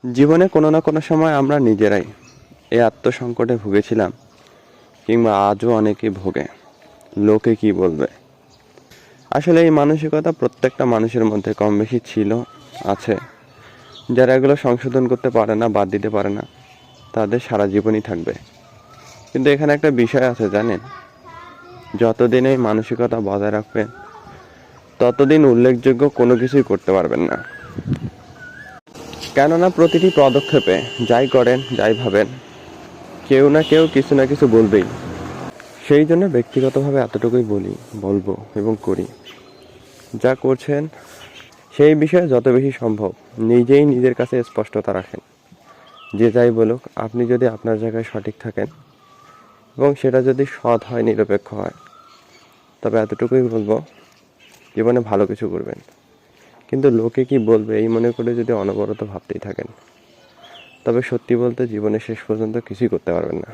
জীবনে কোনো না কোনো সময় আমরা নিজেরাই এই আত্মসংকটে ভুগেছিলাম, কিংবা আজও অনেকে ভোগে। লোকে কি বলবে? আসলে এই মানসিকতা প্রত্যেকটা মানুষের মধ্যে কম বেশি ছিল, আছে। যারা এগুলো সংশোধন করতে পারে না, বাদ দিতে পারে না, তাদের সারা জীবনই থাকবে। কিন্তু এখানে একটা বিষয় আছে, জানেন? যতদিন এই মানসিকতা বজায় রাখবেন, ততদিন উল্লেখযোগ্য কোনো কিছুই করতে পারবেন না। কেননা প্রতিটি পদক্ষেপে যাই করেন, যাই ভাবেন, কেউ না কেউ কিছু না কিছু বলবেই। সেই জন্য ব্যক্তিগতভাবে এতটুকুই বলবো এবং করি, যা করছেন সেই বিষয়ে যত বেশি সম্ভব নিজেই নিজের কাছে স্পষ্টতা রাখেন। যে যাই বলুক, আপনি যদি আপনার জায়গায় সঠিক থাকেন এবং সেটা যদি সৎ হয়, নিরপেক্ষ হয়, তবে এতটুকুই বলবো, জীবনে ভালো কিছু করবেন। কিন্তু লোকে কি বলবে এই মনে করে যদি অনবরত ভাবতেই থাকেন, তবে সত্যি বলতে জীবনের শেষ পর্যন্ত কিছুই করতে পারবেন না।